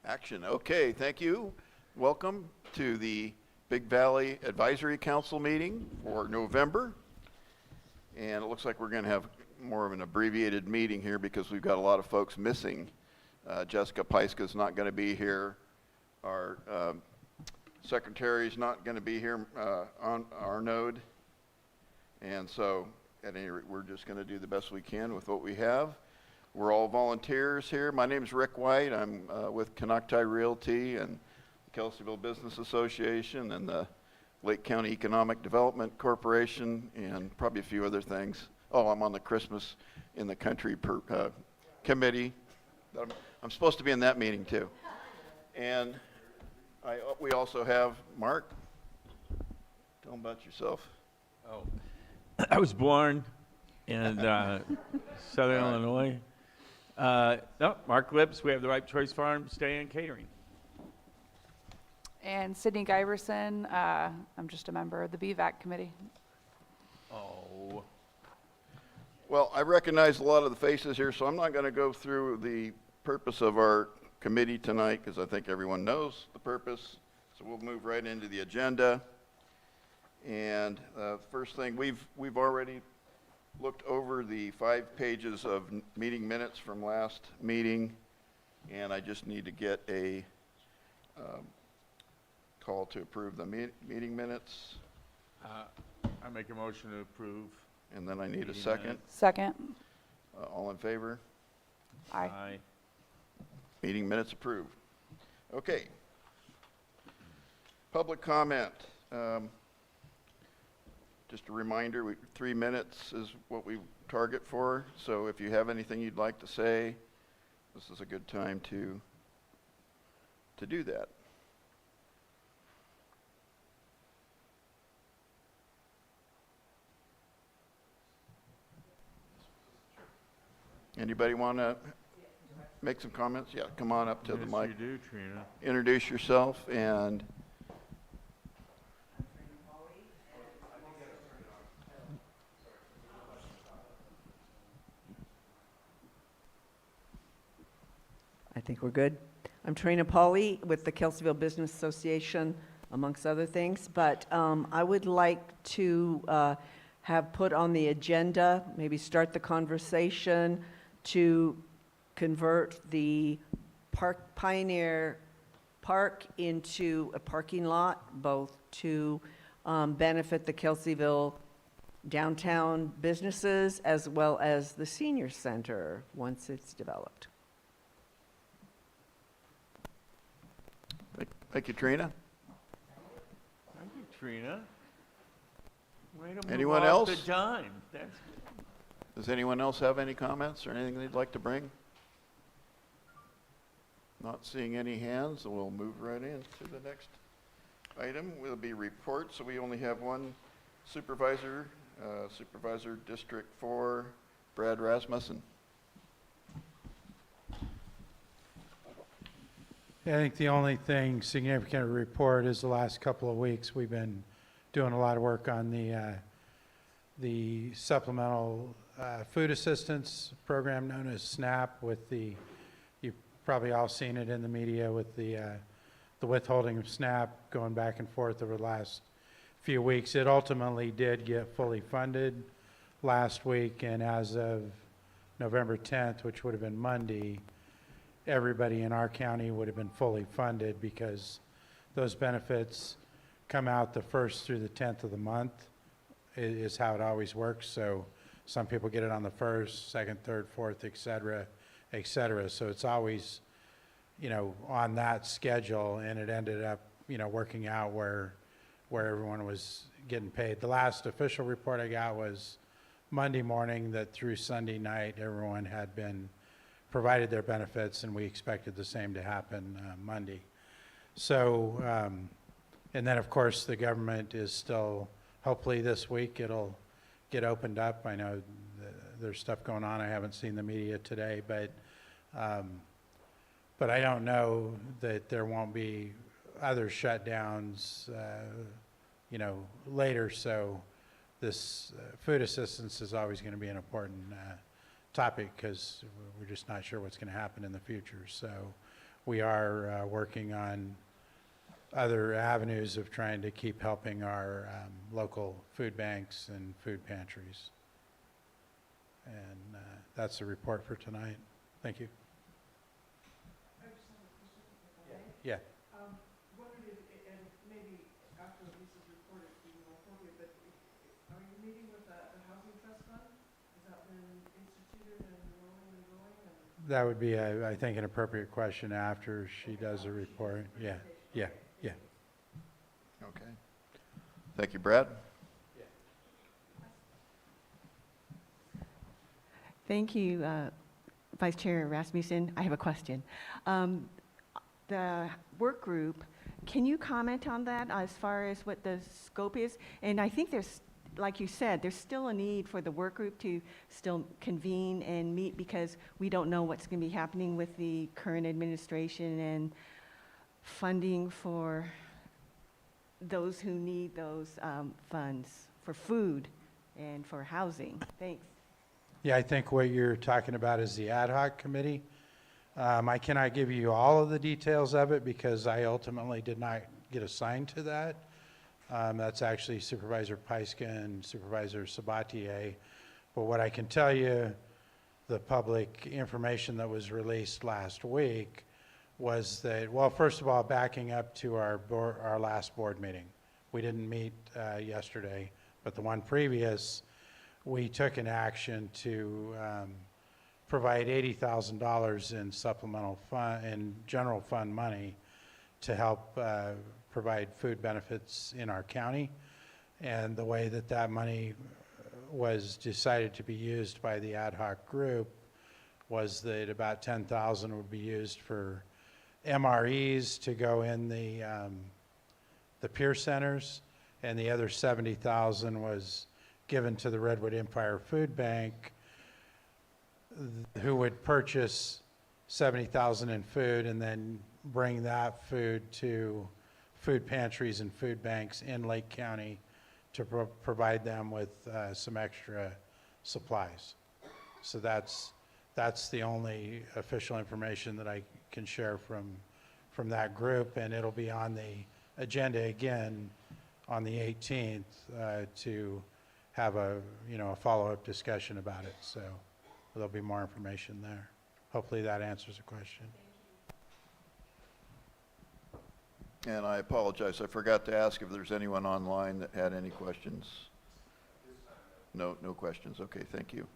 Action. Okay, thank you. Welcome to the Big Valley Advisory Council meeting for November. And it looks like we're going to have more of an abbreviated meeting here because we've got a lot of folks missing. Jessica Peiska is not going to be here. Our secretary is not going to be here on our node. And so at any rate, we're just going to do the best we can with what we have. We're all volunteers here. My name is Rick White. I'm with Canocti Realty and the Kelseyville Business Association and the Lake County Economic Development Corporation and probably a few other things. Oh, I'm on the Christmas in the Country committee. I'm supposed to be in that meeting too. And we also have Mark. Tell them about yourself. Oh, I was born in Southern Illinois. No, Mark Lips. We have the Right Choice Farm Stay and Catering. And Sydney Giverson, I'm just a member of the B.V.A.C committee. Oh. Well, I recognize a lot of the faces here, so I'm not going to go through the purpose of our committee tonight because I think everyone knows the purpose. So we'll move right into the agenda. And first thing, we've already looked over the 5 pages of meeting minutes from last meeting, and I just need to get a call to approve the meeting minutes. I make a motion to approve. And then I need a Meeting second. minutes. Second. All in favor? Aye. Meeting minutes approved. Okay. Public comment. Just a reminder, 3 minutes is what we target for. So if you have anything you'd like to say, this is a good time to do that. Anybody want to make some comments? Yeah, come on up to the mic. Yes, you do, Trina. Introduce yourself and I think we're good. I'm Trina Pauly with the Kelseyville Business Association, amongst other things. But I would like to have put on the agenda, maybe start the conversation to convert the Pioneer Park into a parking lot, both to benefit the Kelseyville downtown businesses as well as the senior center once it's developed. thank you, Trina. Thank you, Trina. Way to move Anyone off else? the dime. That's Does anyone else have any comments or anything they'd like to bring? Not seeing any hands, so we'll move right into the next item. Will be reports. So we only have one supervisor, Supervisor District 4, Brad Rasmussen. I think the only thing significant to report is the last couple of weeks we've been doing a lot of work on the supplemental food assistance program known as SNAP. With the, you've probably all seen it in the media with the withholding of SNAP going back and forth over the last few weeks. It ultimately did get fully funded last week, and as of November 10th, which would have been Monday, everybody in our county would have been fully funded because those benefits come out the 1st through the 10th of the month is how it always works. So some people get it on the 1st, 2nd, 3rd, 4th, et cetera, et cetera. So it's always, on that schedule, and it ended up, working out where everyone was getting paid. The last official report I got was Monday morning that through Sunday night, everyone had been provided their benefits, and we expected the same to happen Monday. So, and then of course the government is still, hopefully this week it'll get opened up. I know there's stuff going on. I haven't seen the media today, but I don't know that there won't be other shutdowns, later. So this food assistance is always going to be an important topic because we're just not sure what's going to happen in the future. So we are working on other avenues of trying to keep helping our local food banks and food pantries. And that's the report for tonight. Thank you. Yeah. Wondered if, and maybe after Lisa's report it'd be more appropriate, but are you meeting with the Housing Trust Fund? Has that been instituted and rolling and going? That would be, I think, an appropriate question after she does a report. Yeah, yeah, yeah. Okay. Thank you, Brad. Thank you, Vice Chair Rasmussen. I have a question. The work group, can you comment on that as far as what the scope is? And I think there's, like you said, there's still a need for the work group to still convene and meet because we don't know what's going to be happening with the current administration and funding for those who need those funds for food and for housing. Thanks. Yeah, I think what you're talking about is the ad hoc committee. I cannot give you all of the details of it because I ultimately did not get assigned to that. That's actually Supervisor Pyska and Supervisor Sabatier. But what I can tell you, the public information that was released last week was that, well, first of all, backing up to our last board meeting. We didn't meet yesterday, but the one previous, we took an action to provide $80,000 in supplemental fund and general fund money to help provide food benefits in our county. And the way that that money was decided to be used by the ad hoc group was that about $10,000 would be used for MREs to go in the peer centers, and the other $70,000 was given to the Redwood Empire Food Bank, who would purchase $70,000 in food and then bring that food to food pantries and food banks in Lake County to provide them with some extra supplies. So that's the only official information that I can share from that group, and it'll be on the agenda again on the 18th to have a follow-up discussion about it. So there'll be more information there. Hopefully that answers the question. And I apologize, I forgot to ask if there's anyone online that had any questions. No questions. Okay, thank you.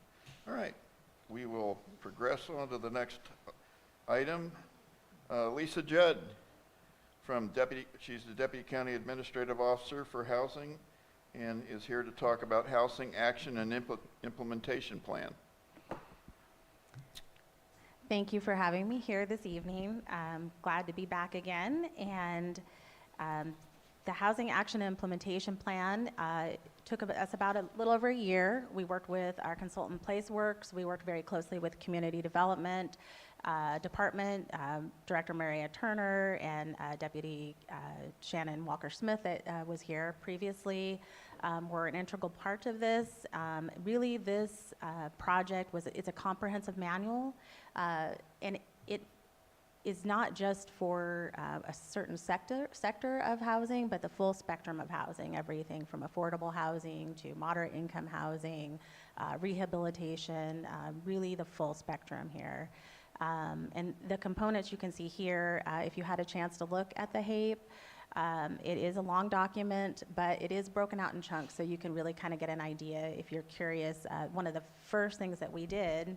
All right, we will progress on to the next item. Lisa Judd, she's the Deputy County Administrative Officer for Housing and is here to talk about Housing Action and Implementation Plan. Thank you for having me here this evening. I'm glad to be back again. And the Housing Action and Implementation Plan took us about a little over a year. We worked with our consultant PlaceWorks. We worked very closely with Community Development Department, Director Maria Turner, and Deputy Shannon Walker-Smith that was here previously. Were an integral part of this. Really, this project it's a comprehensive manual, and it is not just for a certain sector of housing, but the full spectrum of housing, everything from affordable housing to moderate income housing, rehabilitation, really the full spectrum here. And the components you can see here, if you had a chance to look at the HAPE, it is a long document, but it is broken out in chunks, so you can really kind of get an idea if you're curious. One of the first things that we did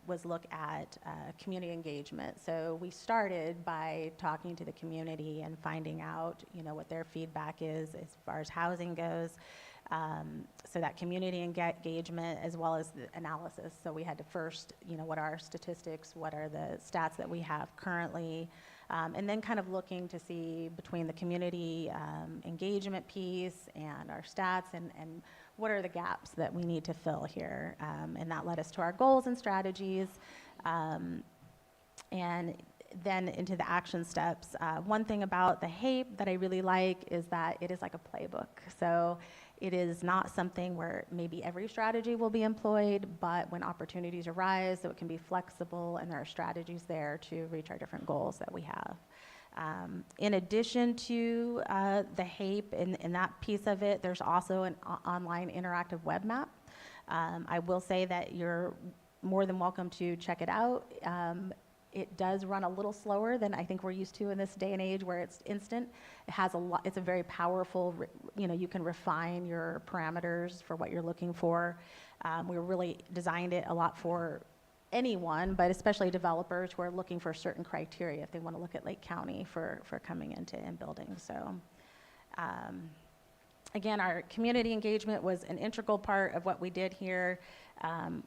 was look at community engagement. So we started by talking to the community and finding out, what their feedback is as far as housing goes. So that community engagement as well as the analysis. So we had to first, what are our statistics, what are the stats that we have currently, and then kind of looking to see between the community engagement piece and our stats and what are the gaps that we need to fill here. And that led us to our goals and strategies. And then into the action steps. One thing about the HAPE that I really like is that it is like a playbook. So It is not something where maybe every strategy will be employed, but when opportunities arise, so it can be flexible and there are strategies there to reach our different goals that we have. In addition to the HAPE and that piece of it, there's also an online interactive web map. I will say that you're more than welcome to check it out. It does run a little slower than I think we're used to in this day and age where it's instant. It has a lot, it's a very powerful, you can refine your parameters for what you're looking for. We really designed it a lot for anyone, but especially developers who are looking for certain criteria if they want to look at Lake County for coming into and building. So again, our community engagement was an integral part of what we did here.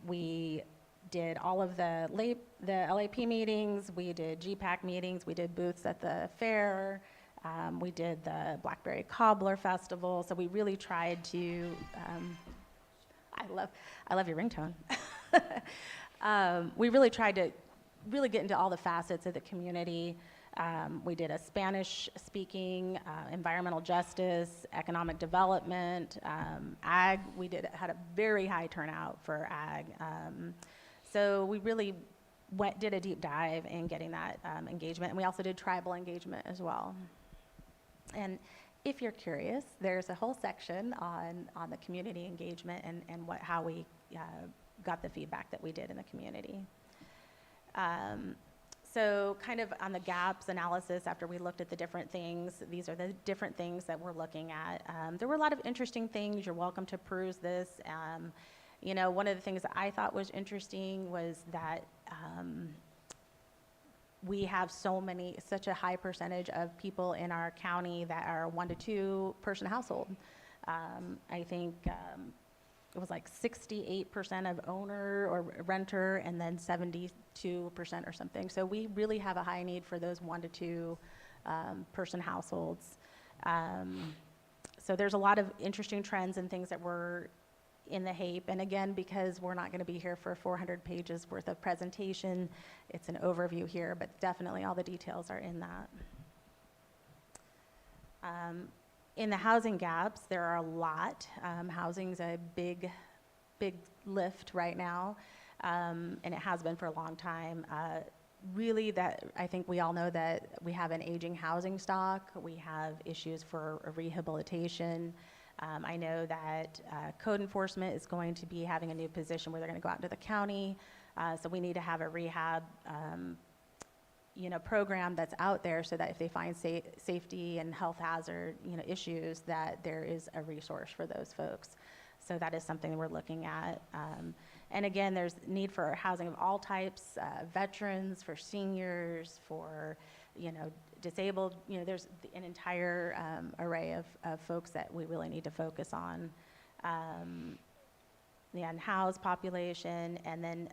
We did all of the LAP meetings, we did GPAC meetings, we did booths at the fair, we did the Blackberry Cobbler Festival, so we really tried to, I love your ringtone. We really tried to really get into all the facets of the community. We did a Spanish speaking, environmental justice, economic development, ag. We had a very high turnout for ag. So we really did a deep dive in getting that engagement, and we also did tribal engagement as well. And if you're curious, there's a whole section on the community engagement and how we got the feedback that we did in the community. So kind of on the gaps analysis, after we looked at the different things, these are the different things that we're looking at. There were a lot of interesting things. You're welcome to peruse this. One of the things that I thought was interesting was that we have such a high percentage of people in our county that are 1 to 2 person household. I think it was like 68% of owner or renter and then 72% or something. So we really have a high need for those 1 to 2 person households. So there's a lot of interesting trends and things that were in the HAPE. And again, because we're not going to be here for 400 pages worth of presentation, it's an overview here, but definitely all the details are in that. In the housing gaps, there are a lot. Housing's a big lift right now, and it has been for a long time. Really, that I think we all know that we have an aging housing stock. We have issues for rehabilitation. I know that code enforcement is going to be having a new position where they're going to go out into the county. So we need to have a rehab program that's out there so that if they find safety and health hazard issues, that there is a resource for those folks. So that is something we're looking at. And again, there's need for housing of all types, veterans, for seniors, for disabled. There's an entire array of folks that we really need to focus on. The unhoused population, and then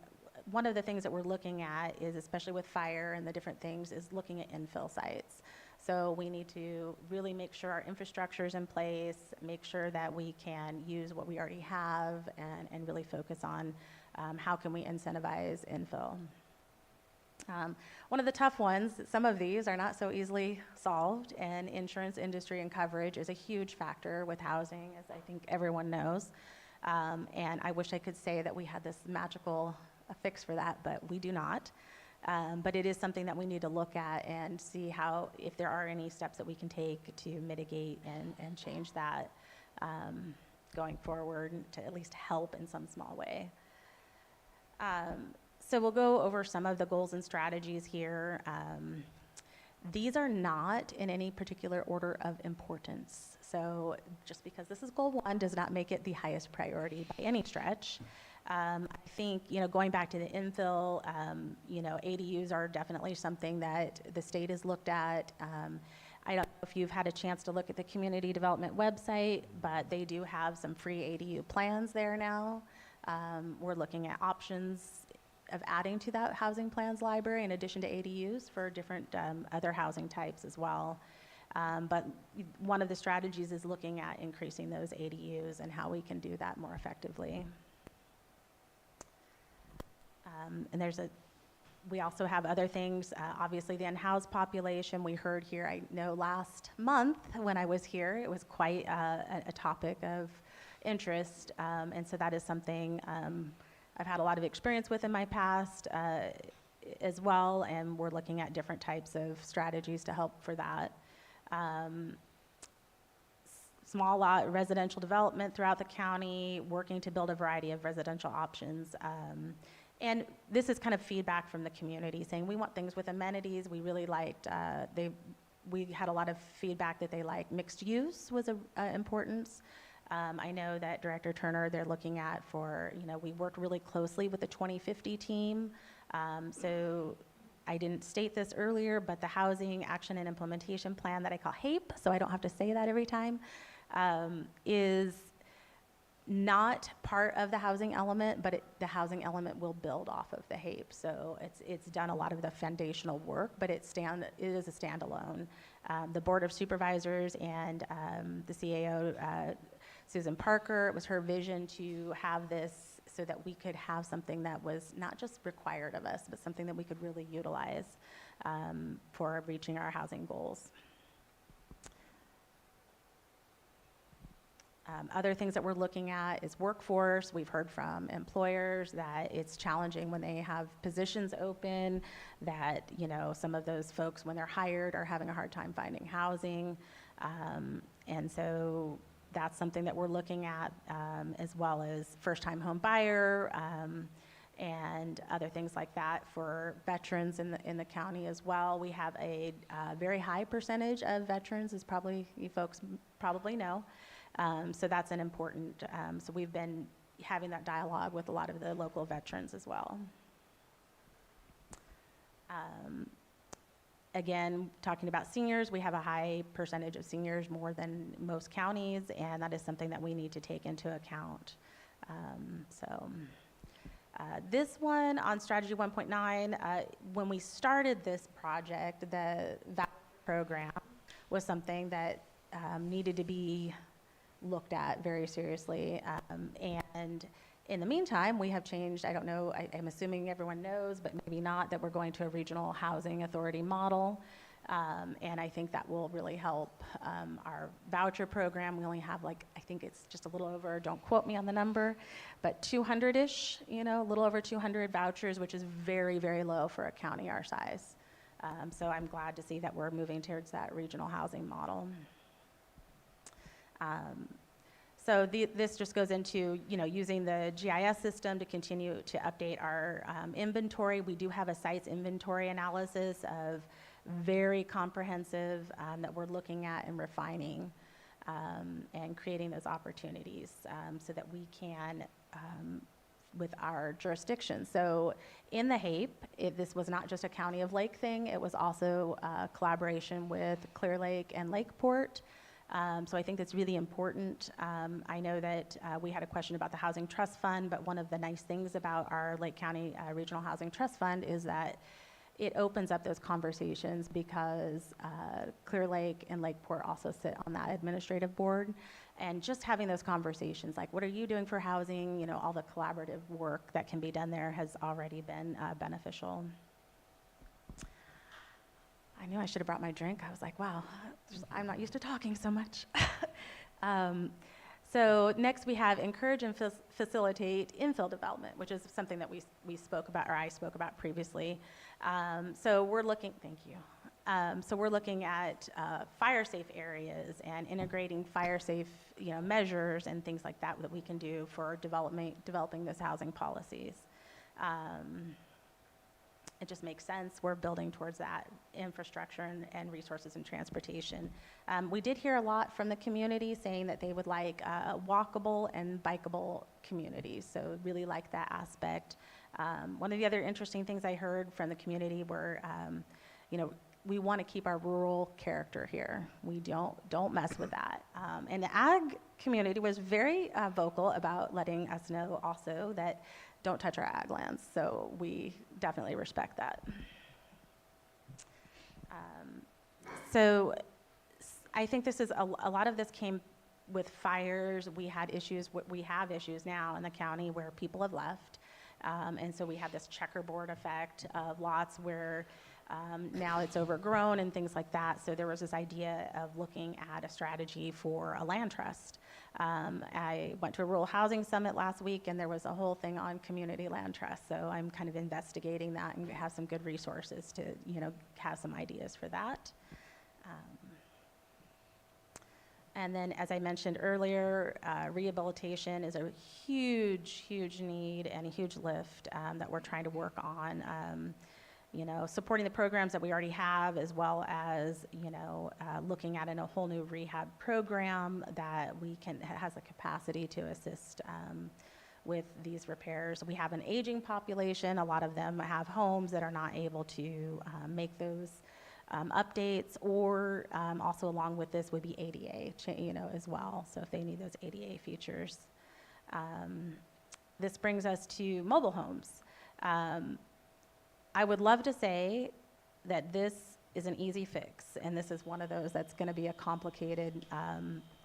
one of the things that we're looking at is, especially with fire and the different things, is looking at infill sites. So we need to really make sure our infrastructure is in place, make sure that we can use what we already have, and really focus on how can we incentivize infill. One of the tough ones, some of these are not so easily solved, and insurance industry and coverage is a huge factor with housing, as I think everyone knows. And I wish I could say that we had this magical fix for that, but we do not. But it is something that we need to look at and see if there are any steps that we can take to mitigate and change that going forward to at least help in some small way. So we'll go over some of the goals and strategies here. These are not in any particular order of importance. So just because this is goal 1 does not make it the highest priority by any stretch. I think, going back to the infill, ADUs are definitely something that the state has looked at. I don't know if you've had a chance to look at the community development website, but they do have some free ADU plans there now. We're looking at options of adding to that housing plans library in addition to ADUs for different other housing types as well. But one of the strategies is looking at increasing those ADUs and how we can do that more effectively. And we also have other things, obviously the unhoused population. We heard here, I know last month when I was here, it was quite a topic of interest. And so that is something I've had a lot of experience with in my past as well, and we're looking at different types of strategies to help for that. Small lot residential development throughout the county, working to build a variety of residential options. And this is kind of feedback from the community saying we want things with amenities. We really liked, we had a lot of feedback that they liked mixed use was a importance. I know that Director Turner, they're looking at for, we worked really closely with the 2050 team. So I didn't state this earlier, but the Housing Action and Implementation Plan that I call HAPE, so I don't have to say that every time, is not part of the housing element, but the housing element will build off of the HAPE. So it's done a lot of the foundational work, but it is a standalone. The Board of Supervisors and the CAO, Susan Parker, it was her vision to have this so that we could have something that was not just required of us, but something that we could really utilize for reaching our housing goals. Other things that we're looking at is workforce. We've heard from employers that it's challenging when they have positions open, that some of those folks when they're hired are having a hard time finding housing. And so that's something that we're looking at, as well as first-time home buyer and other things like that for veterans in the county as well. We have a very high percentage of veterans, as you folks probably know. So that's an important, so we've been having that dialogue with a lot of the local veterans as well. Again, talking about seniors, we have a high percentage of seniors, more than most counties, and that is something that we need to take into account. This one on Strategy 1.9, when we started this project, the VAC program was something that needed to be looked at very seriously. And in the meantime, we have changed, I don't know, I'm assuming everyone knows, but maybe not, that we're going to a regional housing authority model. And I think that will really help our voucher program. We only have I think it's just a little over, don't quote me on the number, but 200-ish, a little over 200 vouchers, which is very, very low for a county our size. So I'm glad to see that we're moving towards that regional housing model. So this just goes into, using the GIS system to continue to update our inventory. We do have a sites inventory analysis of very comprehensive that we're looking at and refining and creating those opportunities so that we can, with our jurisdiction. So in the HAPE, this was not just a County of Lake thing, it was also a collaboration with Clear Lake and Lakeport. So I think that's really important. I know that we had a question about the Housing Trust Fund, but one of the nice things about our Lake County Regional Housing Trust Fund is that it opens up those conversations because Clear Lake and Lakeport also sit on that administrative board. And just having those conversations, like what are you doing for housing, all the collaborative work that can be done there has already been beneficial. I knew I should have brought my drink. I was like, wow, I'm not used to talking so much. So next we have encourage and facilitate infill development, which is something that we spoke about, or I spoke about previously. So we're looking, thank you. So we're looking at fire safe areas and integrating fire safe measures and things like that we can do for developing those housing policies. It just makes sense. We're building towards that infrastructure and resources and transportation. We did hear a lot from the community saying that they would like walkable and bikeable communities, so really like that aspect. One of the other interesting things I heard from the community were, we want to keep our rural character here. We don't mess with that. And the ag community was very vocal about letting us know also that don't touch our ag lands, so we definitely respect that. So I think this is a lot of this came with fires. We have issues now in the county where people have left, and so we have this checkerboard effect of lots where Now it's overgrown and things like that. So there was this idea of looking at a strategy for a land trust. I went to a rural housing summit last week, and there was a whole thing on community land trust. So I'm kind of investigating that and have some good resources to, have some ideas for that. And then, as I mentioned earlier, rehabilitation is a huge, huge need and a huge lift that we're trying to work on. Supporting the programs that we already have, as well as, looking at a whole new rehab program that has the capacity to assist with these repairs. We have an aging population. A lot of them have homes that are not able to make those updates, or also along with this would be ADA, as well. So if they need those ADA features. This brings us to mobile homes. I would love to say that this is an easy fix, and this is one of those that's going to be a complicated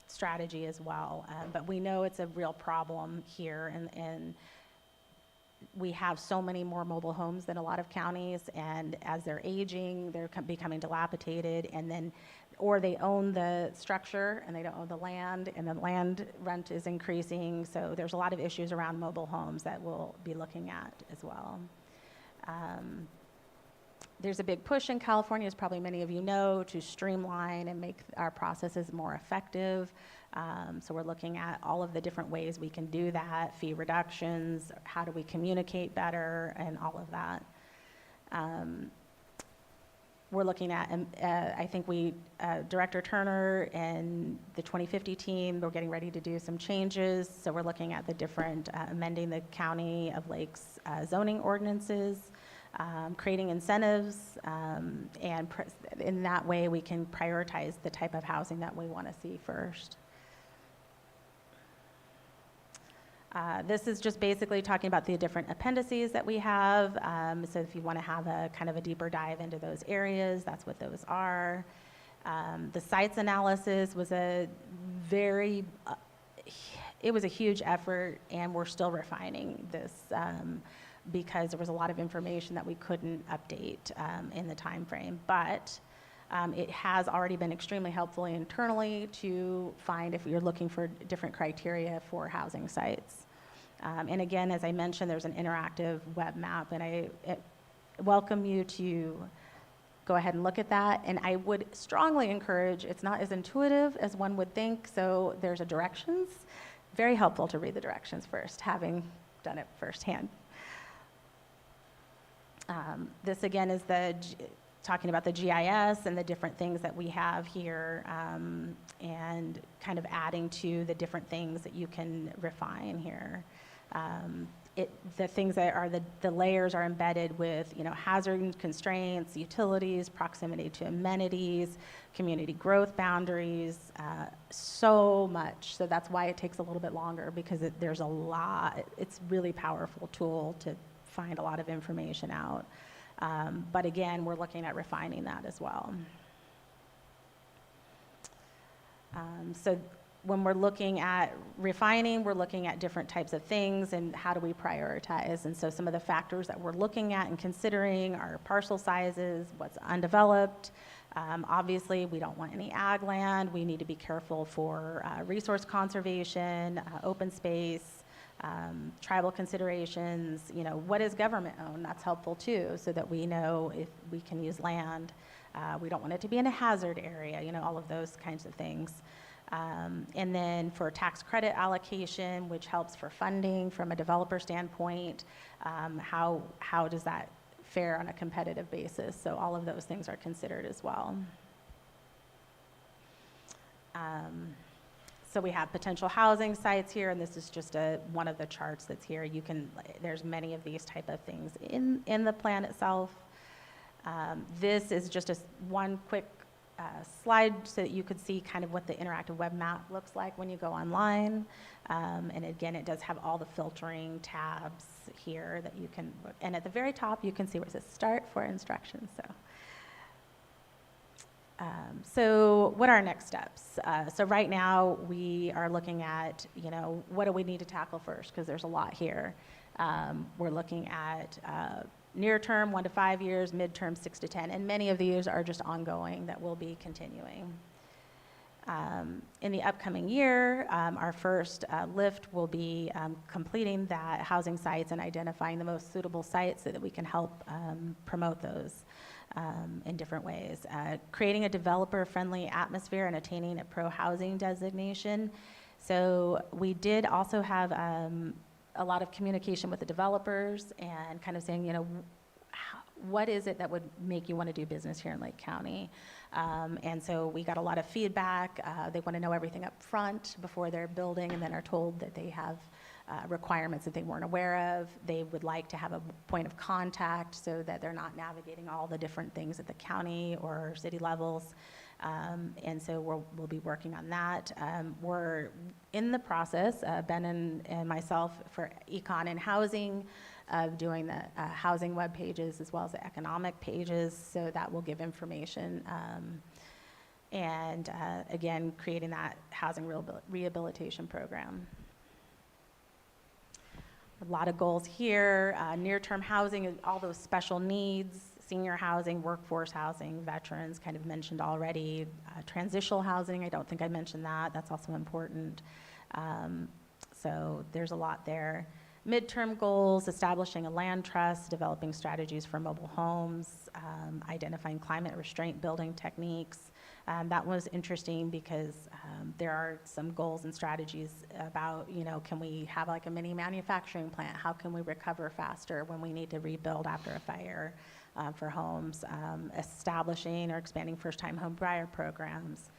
strategy as well. But we know it's a real problem here, and we have so many more mobile homes than a lot of counties, and as they're aging, they're becoming dilapidated, or they own the structure and they don't own the land, and the land rent is increasing. So there's a lot of issues around mobile homes that we'll be looking at as well. There's a big push in California, as probably many of you know, to streamline and make our processes more effective. So we're looking at all of the different ways we can do that, fee reductions, how do we communicate better, and all of that. We're looking at, I think Director Turner and the 2050 team, we're getting ready to do some changes. So we're looking at the different, amending the County of Lakes zoning ordinances, creating incentives, and in that way we can prioritize the type of housing that we want to see first. This is just basically talking about the different appendices that we have. So if you want to have a kind of a deeper dive into those areas, that's what those are. The sites analysis was it was a huge effort, and we're still refining this because there was a lot of information that we couldn't update in the time frame. But it has already been extremely helpful internally to find if you're looking for different criteria for housing sites. And again, as I mentioned, there's an interactive web map, and I welcome you to go ahead and look at that. And I would strongly encourage, it's not as intuitive as one would think, so there's a directions. Very helpful to read the directions first, having done it firsthand. This again is talking about the GIS and the different things that we have here, and kind of adding to the different things that you can refine here. The things that are the layers are embedded with, hazard constraints, utilities, proximity to amenities, community growth boundaries, so much. So that's why it takes a little bit longer, because there's a lot. It's a really powerful tool to find a lot of information out. But again, we're looking at refining that as well. So when we're looking at refining, we're looking at different types of things and how do we prioritize. And so some of the factors that we're looking at and considering are parcel sizes, what's undeveloped. Obviously, we don't want any ag land. We need to be careful for resource conservation, open space, tribal considerations. What is government owned? That's helpful too, so that we know if we can use land. We don't want it to be in a hazard area, all of those kinds of things. And then for tax credit allocation, which helps for funding from a developer standpoint, how does that fare on a competitive basis? So all of those things are considered as well. So we have potential housing sites here, and this is just one of the charts that's here. There's many of these type of things in the plan itself. This is just one quick slide so that you could see kind of what the interactive web map looks like when you go online. And again, it does have all the filtering tabs here that you can, and at the very top, you can see where it says start for instructions. So what are our next steps? So right now we are looking at, what do we need to tackle first? Because there's a lot here. We're looking at near term, 1 to 5 years, midterm, 6 to 10, and many of these are just ongoing that will be continuing. In the upcoming year, our first lift will be completing that housing sites and identifying the most suitable sites so that we can help promote those in different ways. Creating a developer-friendly atmosphere and attaining a pro-housing designation. So we did also have a lot of communication with the developers and kind of saying, what is it that would make you want to do business here in Lake County? And so we got a lot of feedback. They want to know everything up front before they're building, and then are told that they have requirements that they weren't aware of. They would like to have a point of contact so that they're not navigating all the different things at the county or city levels. And so we'll be working on that. We're in the process, Ben and myself, for econ and housing, of doing the housing web pages as well as the economic pages, so that will give information. And again, creating that housing rehabilitation program. A lot of goals here, near-term housing, all those special needs, senior housing, workforce housing, veterans, kind of mentioned already. Transitional housing, I don't think I mentioned that. That's also important. So there's a lot there. Midterm goals, establishing a land trust, developing strategies for mobile homes, identifying climate restraint building techniques. That was interesting because there are some goals and strategies about, can we have like a mini manufacturing plant? How can we recover faster when we need to rebuild after a fire for homes? Establishing or expanding first-time home buyer programs.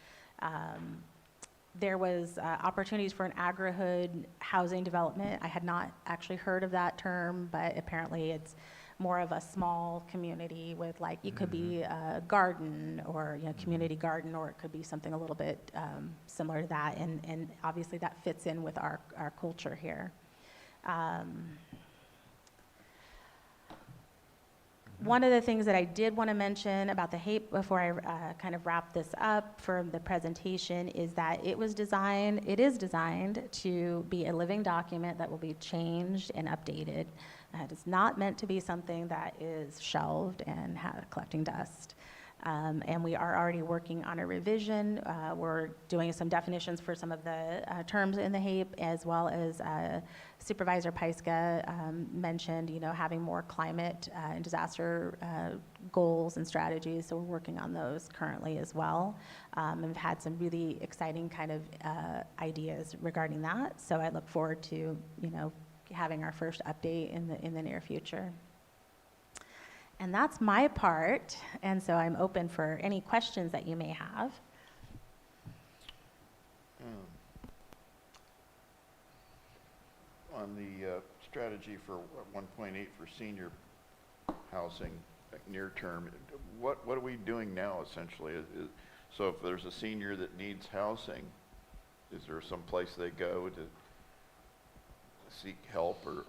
There was opportunities for an agri-hood housing development. I had not actually heard of that term, but apparently it's more of a small community with, like, it could be a garden or community garden, or it could be something a little bit similar to that, and obviously that fits in with our culture here. One of the things that I did want to mention about the HAPE before I kind of wrap this up for the presentation is that it is designed to be a living document that will be changed and updated. It is not meant to be something that is shelved and collecting dust. And we are already working on a revision. We're doing some definitions for some of the terms in the HAPE, as well as Supervisor Peiska mentioned, having more climate and disaster goals and strategies. So we're working on those currently as well. And we've had some really exciting kind of ideas regarding that. So I look forward to, having our first update in the near future. And that's my part, and so I'm open for any questions that you may have. On the strategy for 1.8 for senior housing, near term, what are we doing now essentially? So if there's a senior that needs housing, is there some place they go to seek help or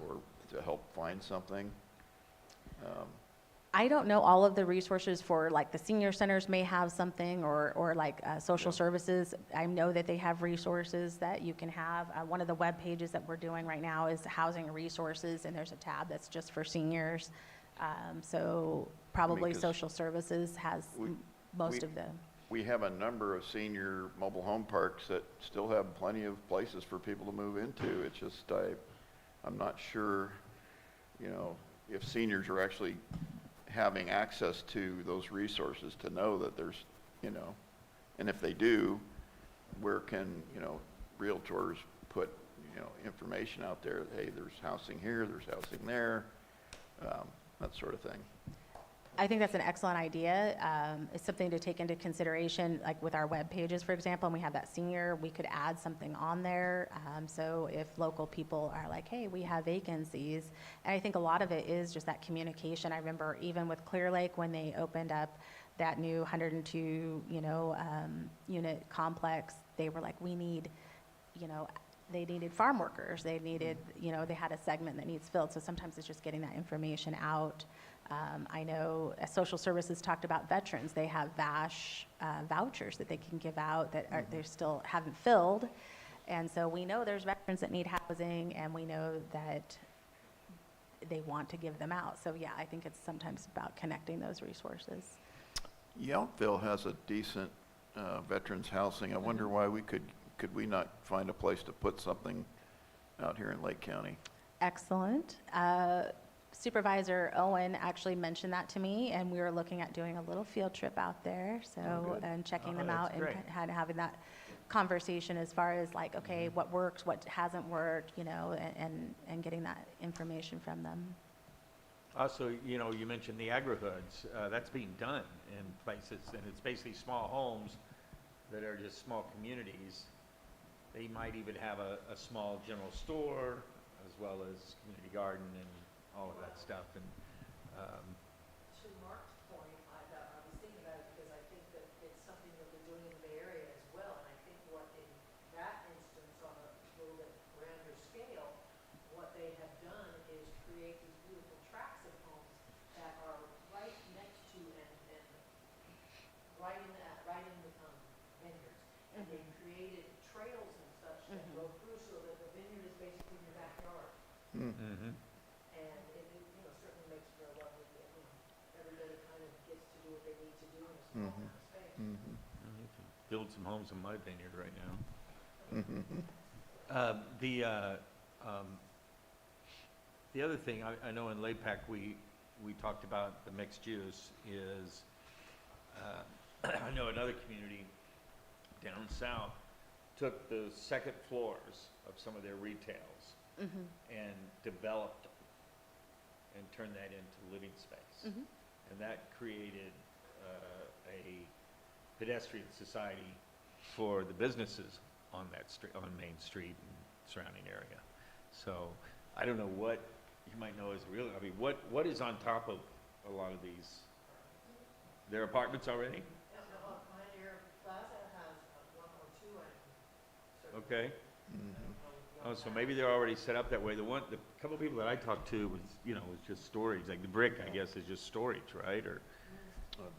to help find something? I don't know all of the resources for, like, the senior centers may have something, or like social services. I know that they have resources that you can have. One of the web pages that we're doing right now is housing resources, and there's a tab that's just for seniors. So probably 'cause social services has most of them. We have a number of senior mobile home parks that still have plenty of places for people to move into. It's just, I'm not sure, if seniors are actually having access to those resources to know that there's, and if they do, where can, realtors put, information out there, hey, there's housing here, there's housing there, that sort of thing. I think that's an excellent idea. It's something to take into consideration, like with our web pages, for example, and we have that senior, we could add something on there. So if local people are like, hey, we have vacancies, and I think a lot of it is just that communication. I remember even with Clear Lake, when they opened up that new 102, unit complex, they were like, we need, they needed farm workers. They needed, they had a segment that needs filled. So sometimes it's just getting that information out. I know social services talked about veterans. They have B.V.A.C vouchers that they can give out that they still haven't filled. And so we know there's veterans that need housing, and we know that they want to give them out. So yeah, I think it's sometimes about connecting those resources. Yountville has a decent veterans housing. I wonder why could we not find a place to put something out here in Lake County? Excellent. Supervisor Owen actually mentioned that to me, and we were looking at doing a little field trip out there, so, good. and checking Oh, them that's out and great. having that conversation as far as like, okay, what works, what hasn't worked, you know, and getting that information from them. Also, you know, you mentioned the agri-hoods. That's being done in places, and it's basically small homes that are just small communities. They might even have a small general store as well as community garden and all of that stuff. And To Mark's point, I was thinking about it because I think that it's something that they're doing in the Bay Area as well. And I think what in that instance, on a little bit grander scale, what they have done is create these beautiful tracts of homes that are right next to and right in the vineyards. And they've created trails and such that go through so that the vineyard is basically in your backyard. mhm. And it, certainly makes for a lovely, everybody kind of gets to do what they need to do in a small amount of space. Mhm. You can build some homes in my vineyard right now. Mhm. The other thing, I know in LAPAC, we talked about the mixed use is, I know another community down south took the second floors of some of their retails and developed them and turned that into living space. And that created a pedestrian society for the businesses on that street, on Main Street and surrounding area. So I don't know what you might know as real. I mean, what is on top of a lot of these? Their apartments already? Pioneer Plaza has one or two, and Okay. Oh, so maybe they're already set up that way. The couple people that I talked to was, was just storage. Like the brick, I guess, is just storage, right? Or, I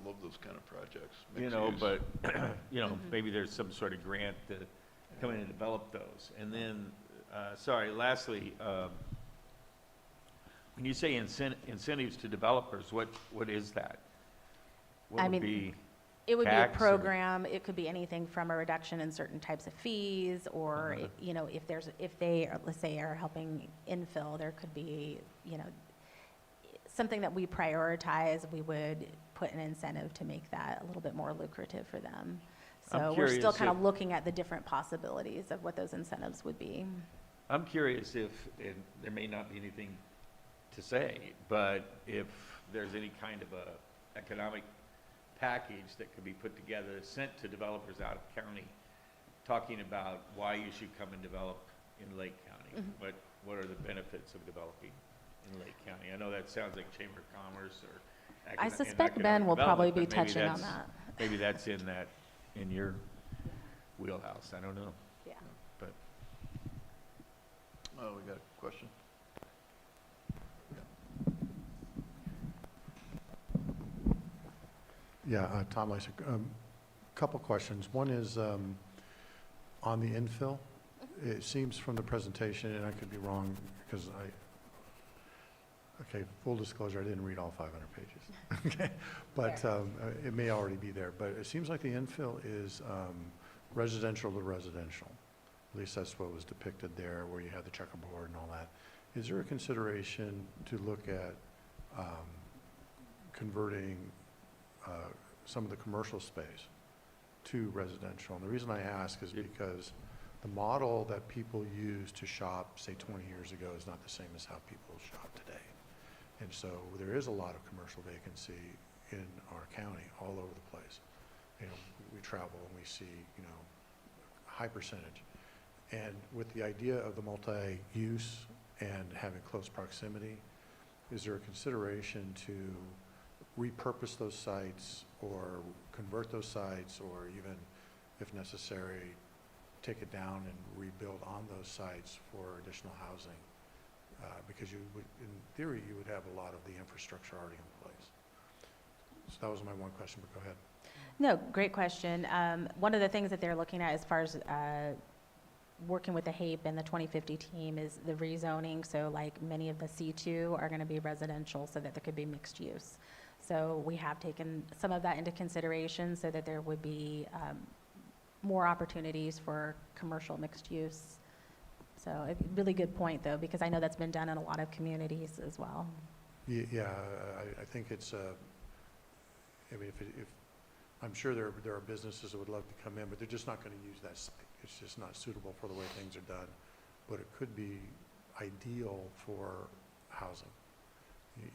love those kind of projects. you mixed know, use. but, maybe there's some sort of grant to come in and develop those. And then, lastly, when you say incentives to developers, what is that? What I would mean, be It would be a tax or- program, it could be anything from a reduction in certain types of fees, or, if they, let's say, are helping infill, there could be, something that we prioritize, we would put an incentive to make that a little bit more lucrative for them. I'm So we're still curious kind of if- looking at the different possibilities of what those incentives would be. I'm curious if, and there may not be anything to say, but if there's any kind of a economic package that could be put together, sent to developers out of county, talking about why you should come and develop in Lake County. What are the benefits of developing in Lake County? I know that sounds like Chamber of Commerce or I in suspect economic Ben will probably be development, but maybe touching on that's- that. Maybe that's in your wheelhouse, I don't know, Yeah. but. Oh, we got a question? Yeah, Tom Lysick. Couple questions. One is on the infill. It seems from the presentation, and I could be wrong, because okay, full disclosure, I didn't read all 500 pages. Okay, but it may already be there. But it seems like the infill is residential to residential. At least that's what was depicted there, where you had the checkerboard and all that. Is there a consideration to look at converting some of the commercial space to residential? And the reason I ask is because the model that people used to shop, say 20 years ago, is not the same as how people shop today. And so there is a lot of commercial vacancy in our county, all over the place. We travel and we see, a high percentage. And with the idea of the multi-use and having close proximity, is there a consideration to repurpose those sites or convert those sites, or even, if necessary, take it down and rebuild on those sites for additional housing? Because you would, in theory, you would have a lot of the infrastructure already in place. So that was my one question, but go ahead. No, great question. One of the things that they're looking at as far as working with the HAPE and the 2050 team is the rezoning, so like many of the C2 are gonna be residential so that there could be mixed use. So we have taken some of that into consideration so that there would be more opportunities for commercial mixed use. So a really good point though, because I know that's been done in a lot of communities as well. Yeah, I think it's, I mean, if, I'm sure there are businesses that would love to come in, but they're just not gonna use that site. It's just not suitable for the way things are done. But it could be ideal for housing,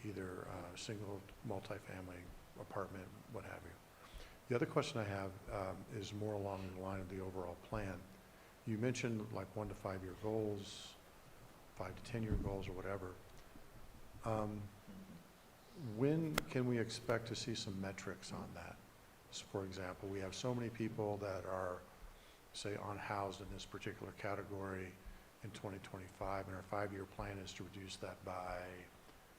either single, multifamily, apartment, what have you. The other question I have is more along the line of the overall plan. You mentioned like 1 to 5 year goals, 5 to 10 year goals or whatever. When can we expect to see some metrics on that? So for example, we have so many people that are, say, unhoused in this particular category in 2025, and our 5-year plan is to reduce that by,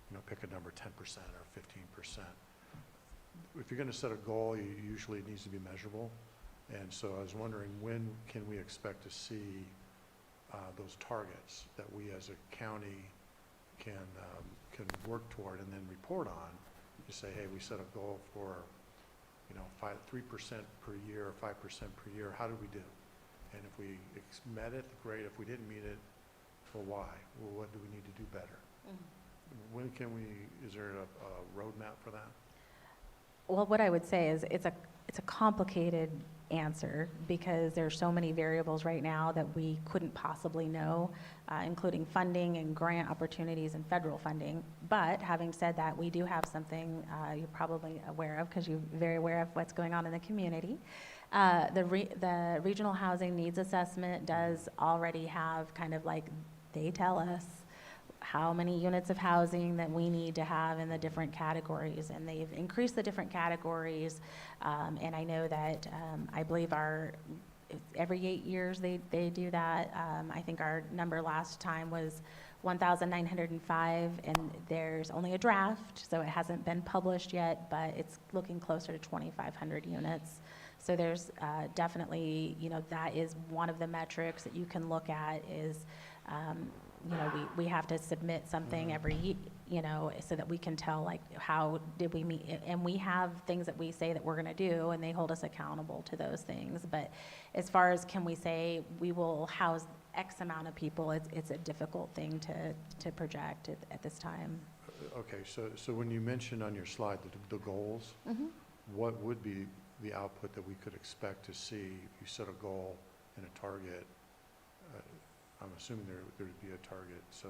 you know, pick a number, 10% or 15%. If you're gonna set a goal, usually it needs to be measurable. And so I was wondering, when can we expect to see those targets that we as a county can work toward and then report on? You say, hey, we set a goal for, you know, 3% per year or 5% per year. How did we do? And if we met it, great. If we didn't meet it, well, why? Well, what do we need to do better? Mm-hmm. When can we? Is there a roadmap for that? Well, what I would say is it's a complicated answer because there's so many variables right now that we couldn't possibly know, including funding and grant opportunities and federal funding. But having said that, we do have something you're probably aware of because you're very aware of what's going on in the community. The Regional Housing Needs Assessment does already have kind of like, they tell us how many units of housing that we need to have in the different categories, and they've increased the different categories. And I know that I believe every 8 years they do that. I think our number last time was 1,905, and there's only a draft, so it hasn't been published yet, but it's looking closer to 2,500 units. So there's definitely, you know, that is one of the metrics that you can look at is, you know, we have to submit something every, you know, so that we can tell like how did we meet, and we have things that we say that we're gonna do, and they hold us accountable to those things. But as far as can we say we will house X amount of people, it's a difficult thing to project at this time. Okay, so when you mentioned on your slide the goals, Mm-hmm. what would be the output that we could expect to see if you set a goal and a target? I'm assuming there would be a target. So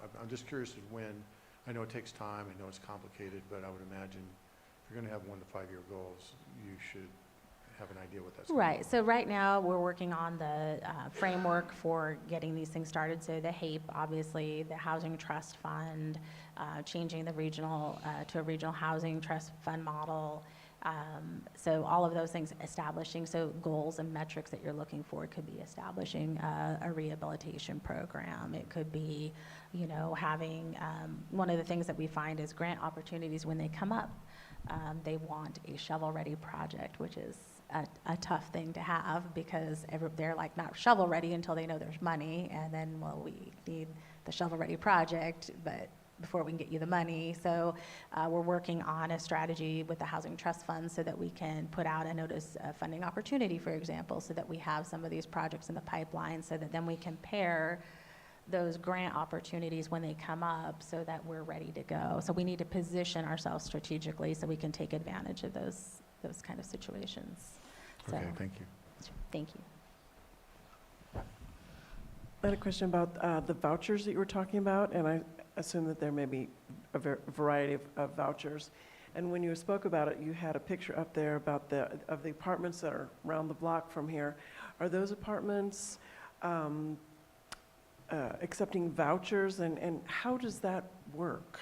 I'm just curious as when, I know it takes time, I know it's complicated, but I would imagine if you're gonna have 1 to 5 year goals, you should have an idea what that's gonna Right, look so right now, we're working on the framework for getting these things started. So the HAPE, obviously, the Housing Trust Fund, changing the regional, to a regional housing trust fund model. So all of those things establishing, so goals and metrics that you're looking for. It could be establishing a rehabilitation program. It could be, you know, having, one of the things that we find is grant opportunities when they come up. They want a shovel-ready project, which is a tough thing to have because they're like not shovel-ready until they know there's money, and then, well, we need the shovel-ready project, but before we can get you the money. So we're working on a strategy with the Housing Trust Fund so that we can put out a notice of funding opportunity, for example, so that we have some of these projects in the pipeline so that then we can pair those grant opportunities when they come up so that we're ready to go. So we need to position ourselves strategically so we can take advantage of those kind of situations. So, Okay, thank you. thank you. I had a question about the vouchers that you were talking about, and I assume that there may be a variety of vouchers. And when you spoke about it, you had a picture up there about the apartments that are around the block from here. Are those apartments accepting vouchers, and how does that work?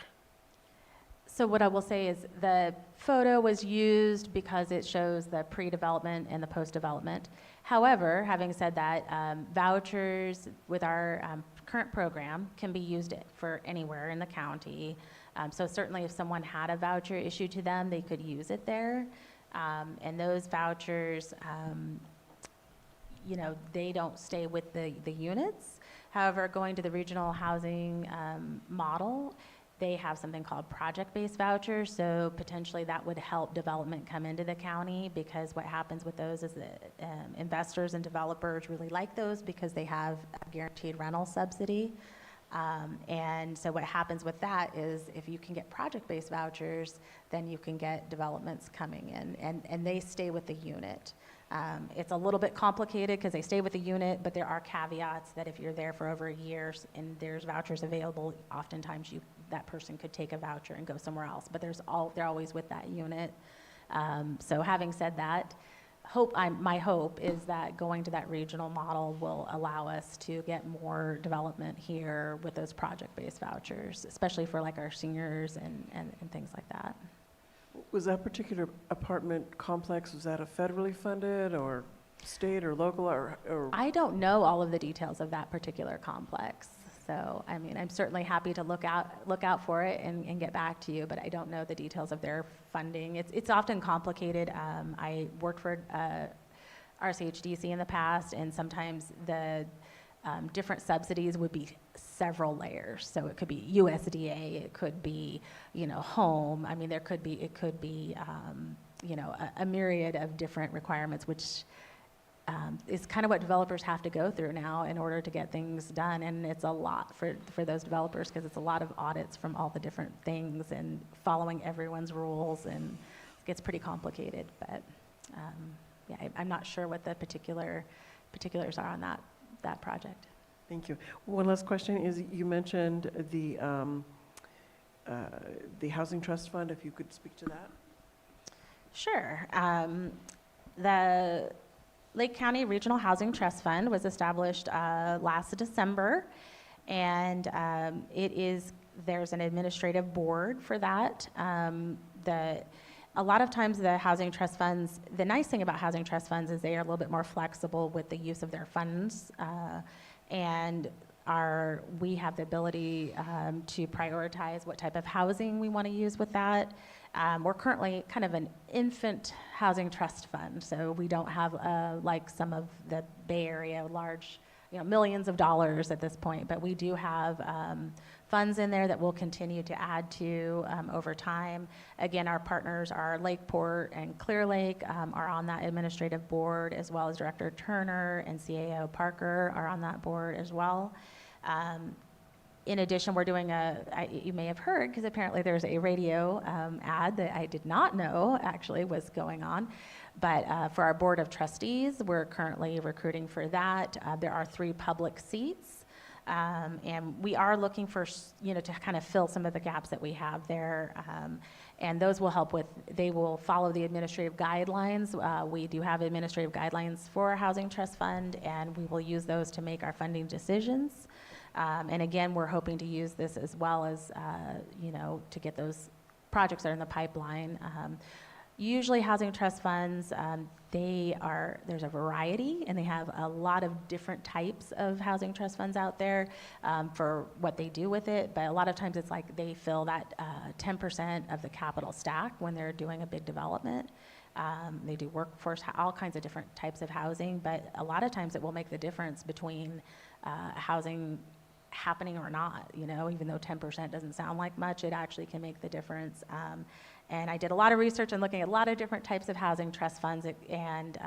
So what I will say is the photo was used because it shows the pre-development and the post-development. However, having said that, vouchers with our current program can be used for anywhere in the county. So certainly if someone had a voucher issued to them, they could use it there. And those vouchers, you know, they don't stay with the units. However, going to the regional housing model, they have something called project-based vouchers, so potentially that would help development come into the county, because what happens with those is that investors and developers really like those because they have a guaranteed rental subsidy. And so what happens with that is if you can get project-based vouchers, then you can get developments coming in, and they stay with the unit. It's a little bit complicated because they stay with the unit, but there are caveats that if you're there for over a year and there's vouchers available, oftentimes that person could take a voucher and go somewhere else, but they're always with that unit. So having said that, my hope is that going to that regional model will allow us to get more development here with those project-based vouchers, especially for like our seniors and things like that. Was that particular apartment complex, was that a federally funded or state or local or? I don't know all of the details of that particular complex. So, I mean, I'm certainly happy to look out for it and get back to you, but I don't know the details of their funding. It's often complicated. I worked for RCHDC in the past, and sometimes the different subsidies would be several layers. So it could be USDA, it could be, you know, home. I mean, it could be, you know, a myriad of different requirements, which is kind of what developers have to go through now in order to get things done. And it's a lot for those developers because it's a lot of audits from all the different things and following everyone's rules, and it gets pretty complicated. But yeah, I'm not sure what the particulars are on that project. Thank you. One last question is, you mentioned the Housing Trust Fund, if you could speak to that. Sure. The Lake County Regional Housing Trust Fund was established last December, and there's an administrative board for that. A lot of times the housing trust funds, the nice thing about housing trust funds is they are a little bit more flexible with the use of their funds, and we have the ability to prioritize what type of housing we want to use with that. We're currently kind of an infant housing trust fund, so we don't have like some of the Bay Area large, you know, millions of dollars at this point, but we do have funds in there that we'll continue to add to over time. Again, our partners are Lakeport and Clear Lake are on that administrative board, as well as Director Turner and CAO Parker are on that board as well. In addition, we're doing you may have heard, because apparently there's a radio ad that I did not know actually was going on. But for our Board of Trustees, we're currently recruiting for that. There are 3 public seats. And we are looking for, you know, to kind of fill some of the gaps that we have there. And those will help they will follow the administrative guidelines. We do have administrative guidelines for our Housing Trust Fund, and we will use those to make our funding decisions. And again, we're hoping to use this as well as, you know, to get those projects that are in the pipeline. Usually housing trust funds, there's a variety, and they have a lot of different types of housing trust funds out there for what they do with it. But a lot of times it's like they fill that 10% of the capital stack when they're doing a big development. They do workforce, all kinds of different types of housing, but a lot of times it will make the difference between housing happening or not, you know, even though 10% doesn't sound like much, it actually can make the difference. And I did a lot of research and looking at a lot of different types of housing trust funds, and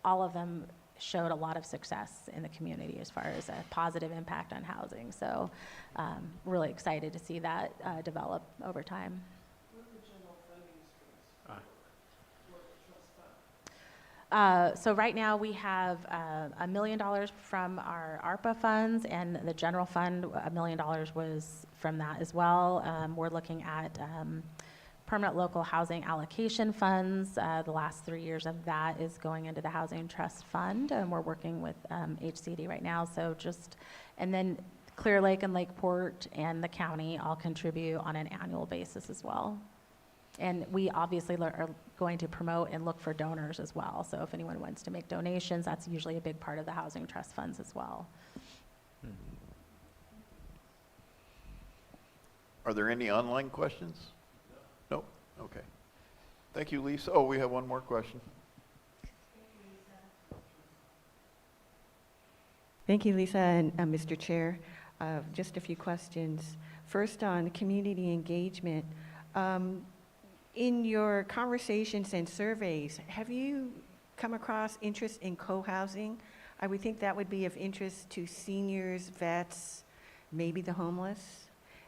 all of them showed a lot of success in the community as far as a positive impact on housing. So really excited to see that develop over time. So right now we have $1 million from our ARPA funds, and the general fund, $1 million was from that as well. We're looking at permanent local housing allocation funds. The last 3 years of that is going into the Housing Trust Fund, and we're working with HCD right now. So and then Clear Lake and Lakeport and the county all contribute on an annual basis as well. And we obviously are going to promote and look for donors as well. So if anyone wants to make donations, that's usually a big part of the housing trust funds as well. Are there any online questions? Nope. Okay. Thank you, Lisa. Oh, we have one more question. Thank you, Lisa and Mr. Chair. Just a few questions. First, on community engagement. In your conversations and surveys, have you come across interest in co-housing? I would think that would be of interest to seniors, vets, maybe the homeless.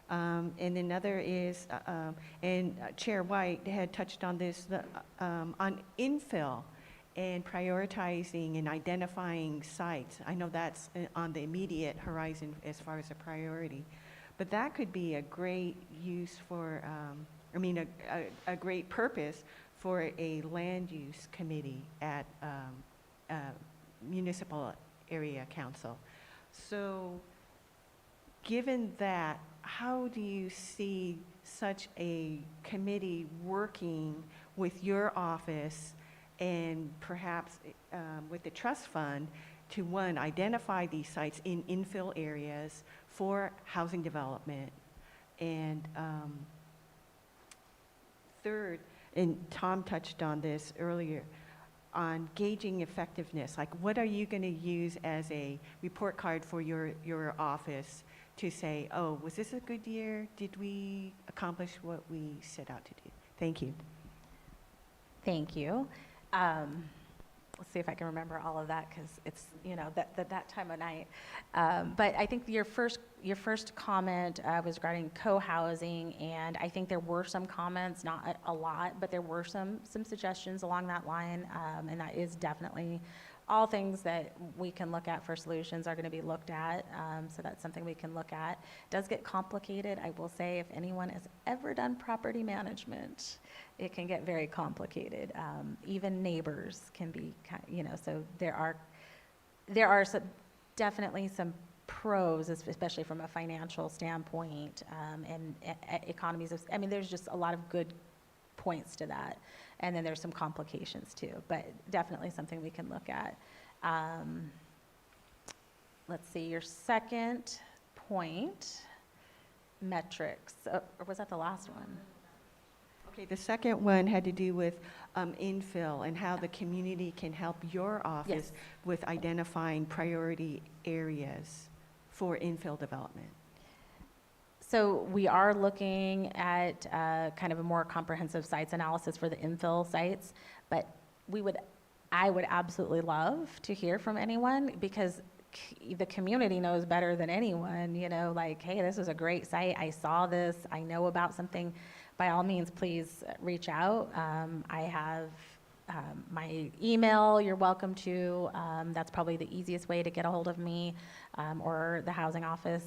And another is, Chair White had touched on this, on infill and prioritizing and identifying sites. I know that's on the immediate horizon as far as a priority, but that could be a great use for, a great purpose for a land use committee at municipal area council. So given that, how do you see such a committee working with your office and perhaps with the trust fund to, one, identify these sites in infill areas for housing development, and third, and Tom touched on this earlier, on gauging effectiveness. Like, what are you going to use as a report card for your office to say, oh, was this a good year? Did we accomplish what we set out to do? Thank you. Thank you. Let's see if I can remember all of that, because it's, that time of night. But I think your first comment was regarding co-housing, and I think there were some comments, not a lot, but there were some suggestions along that line, and that is definitely all things that we can look at for solutions are going to be looked at, so that's something we can look at. It does get complicated. I will say, if anyone has ever done property management, it can get very complicated. Even neighbors can be, so there are definitely some pros, especially from a financial standpoint, and economies of, there's just a lot of good points to that. And then there's some complications too, but definitely something we can look at. Let's see, your second point, metrics, or was that the last one? Okay, the second one had to do with infill and how the community can help your office Yes. with identifying priority areas for infill development. So we are looking at kind of a more comprehensive sites analysis for the infill sites, but I would absolutely love to hear from anyone, because the community knows better than anyone, like, hey, this is a great site, I saw this, I know about something. By all means, please reach out. I have my email, you're welcome to. That's probably the easiest way to get a hold of me, or the housing office.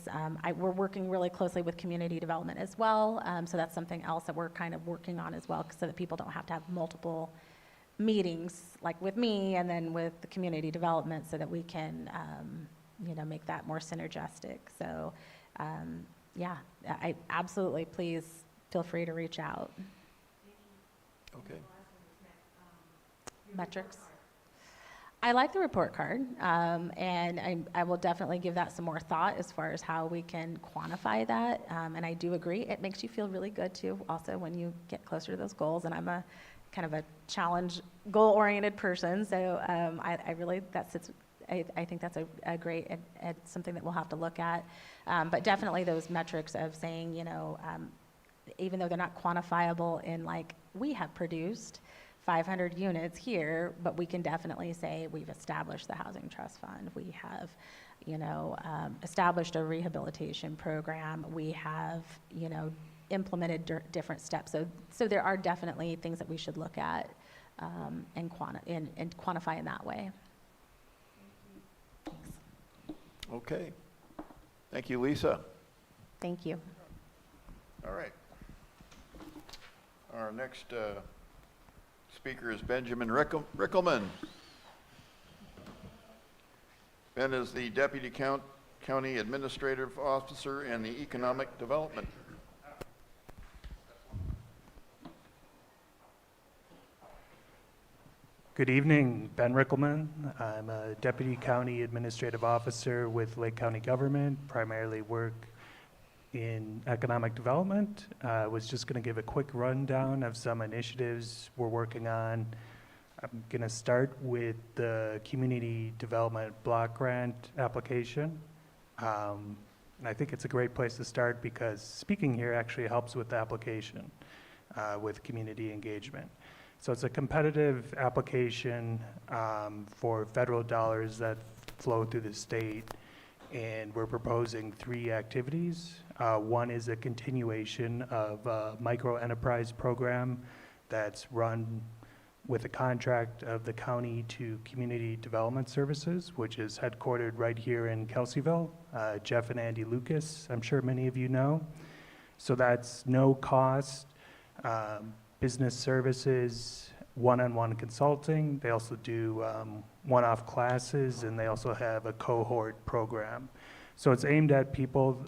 We're working really closely with community development as well, so that's something else that we're kind of working on as well, so that people don't have to have multiple meetings, like with me and then with the community development, so that we can, make that more synergistic. So, yeah, I absolutely, please feel free to reach out. Okay. Metrics. I like the report card, and I will definitely give that some more thought as far as how we can quantify that. And I do agree, it makes you feel really good too, also when you get closer to those goals. And I'm a kind of a challenge, goal-oriented person, so I really, I think that's a great, something that we'll have to look at. But definitely those metrics of saying, even though they're not quantifiable in, like, we have produced 500 units here, but we can definitely say we've established the Housing Trust Fund. We have, established a rehabilitation program. We have, implemented different steps. So there are definitely things that we should look at and quantify in that way. Thanks. Okay. Thank you, Lisa. Thank you. All right. Our next speaker is Benjamin Rickelman. Ben is the Deputy County Administrative Officer and the Economic Development. Good evening, Ben Rickelman. I'm a Deputy County Administrative Officer with Lake County Government, primarily work in economic development. I was just going to give a quick rundown of some initiatives we're working on. I'm going to start with the Community Development Block Grant application. And I think it's a great place to start because speaking here actually helps with the application, with community engagement. So it's a competitive application for federal dollars that flow through the state, and we're proposing 3 activities. One is a continuation of a micro enterprise program that's run with a contract of the county to Community Development Services, which is headquartered right here in Kelseyville. Jeff and Andy Lucas, I'm sure many of you know. So that's no cost, business services, one-on-one consulting. They also do one-off classes, and they also have a cohort program. So it's aimed at people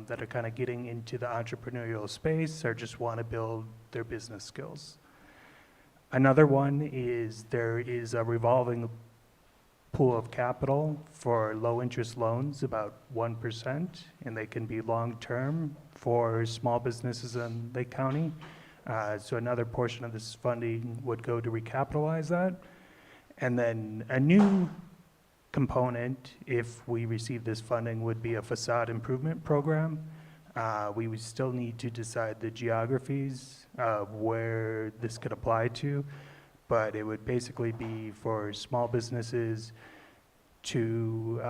that are kind of getting into the entrepreneurial space or just want to build their business skills. Another one is there is a revolving pool of capital for low-interest loans, about 1%, and they can be long-term for small businesses in Lake County. So another portion of this funding would go to recapitalize that. And then a new component, if we receive this funding, would be a facade improvement program. We would still need to decide the geographies of where this could apply to, but it would basically be for small businesses to,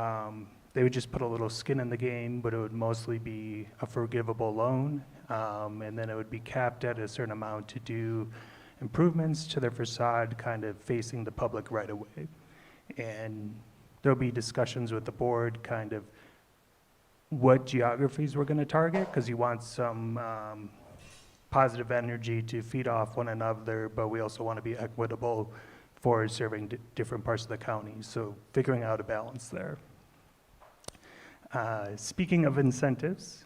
they would just put a little skin in the game, but it would mostly be a forgivable loan, and then it would be capped at a certain amount to do improvements to their facade, kind of facing the public right away. And there'll be discussions with the board, kind of what geographies we're going to target, because you want some positive energy to feed off one another, but we also want to be equitable for serving different parts of the county. So figuring out a balance there. Speaking of incentives,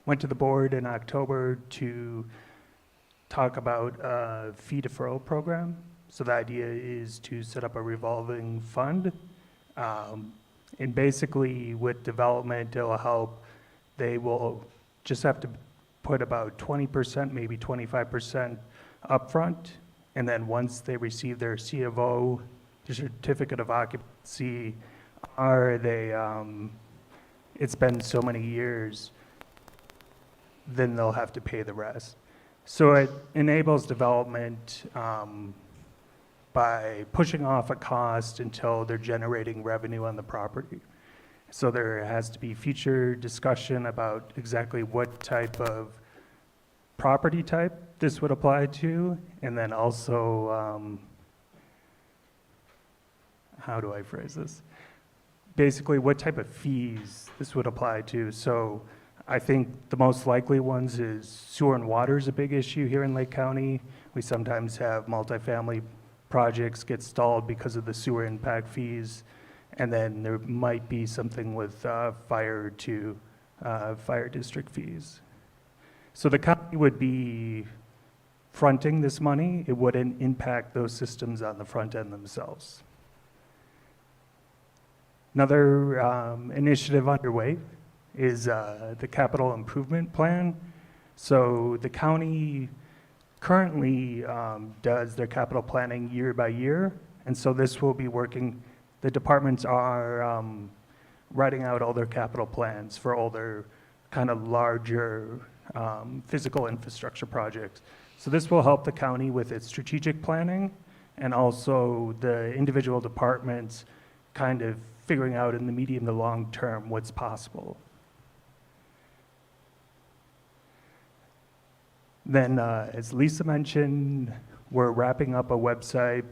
went to the board in October to talk about a fee deferral program. So the idea is to set up a revolving fund. And basically with development, it'll help. They will just have to put about 20%, maybe 25% upfront. And then once they receive their C of O, the certificate of occupancy, or they, it's been so many years, then they'll have to pay the rest. So it enables development by pushing off a cost until they're generating revenue on the property. So there has to be future discussion about exactly what type of property type this would apply to, and then also, how do I phrase this? Basically, what type of fees this would apply to. So I think the most likely ones is sewer and water is a big issue here in Lake County. We sometimes have multifamily projects get stalled because of the sewer impact fees, and then there might be something with fire district fees. So the county would be fronting this money. It wouldn't impact those systems on the front end themselves. Another initiative underway is the capital improvement plan. So the county currently does their capital planning year by year, and so this will be working. The departments are writing out all their capital plans for all their kind of larger physical infrastructure projects. So this will help the county with its strategic planning, and also the individual departments kind of figuring out in the medium to long term what's possible. Then, as Lisa mentioned, we're wrapping up a website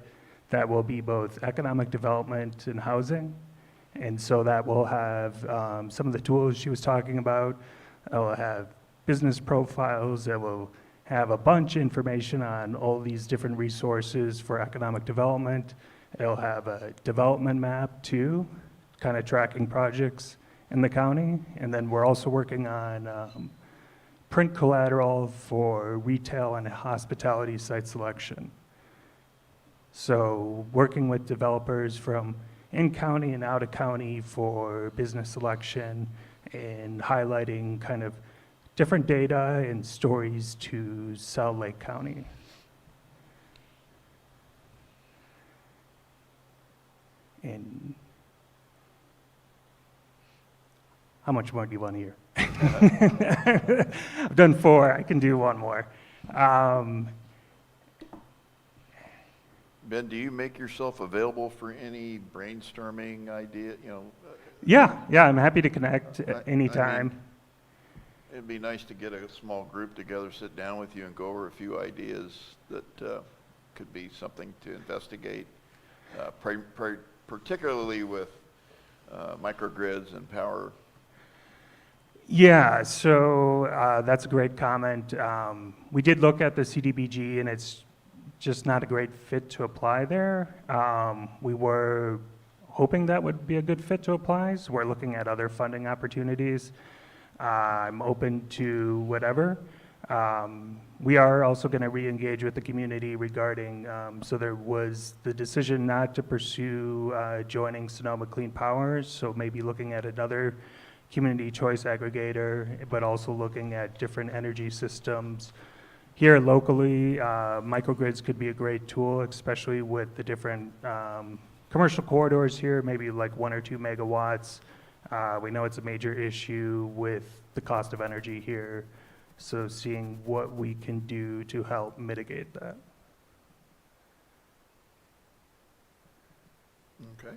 that will be both economic development and housing. And so that will have some of the tools she was talking about. It will have business profiles. It will have a bunch of information on all these different resources for economic development. It'll have a development map too, kind of tracking projects in the county. And then we're also working on print collateral for retail and hospitality site selection. So working with developers from in-county and out-of-county for business selection and highlighting kind of different data and stories to sell Lake County. And how much more do you want to hear? I've done 4, I can do one more. Ben, do you make yourself available for any brainstorming idea, Yeah, I'm happy to connect I mean, anytime. it'd be nice to get a small group together, sit down with you and go over a few ideas that could be something to investigate, particularly with microgrids and power. Yeah, so that's a great comment. We did look at the CDBG, and it's just not a great fit to apply there. We were hoping that would be a good fit to apply, so we're looking at other funding opportunities. I'm open to whatever. We are also going to re-engage with the community regarding, so there was the decision not to pursue joining Sonoma Clean Power, so maybe looking at another community choice aggregator, but also looking at different energy systems. Here locally, microgrids could be a great tool, especially with the different commercial corridors here, maybe like 1 or 2 megawatts. We know it's a major issue with the cost of energy here, so seeing what we can do to help mitigate that. Okay.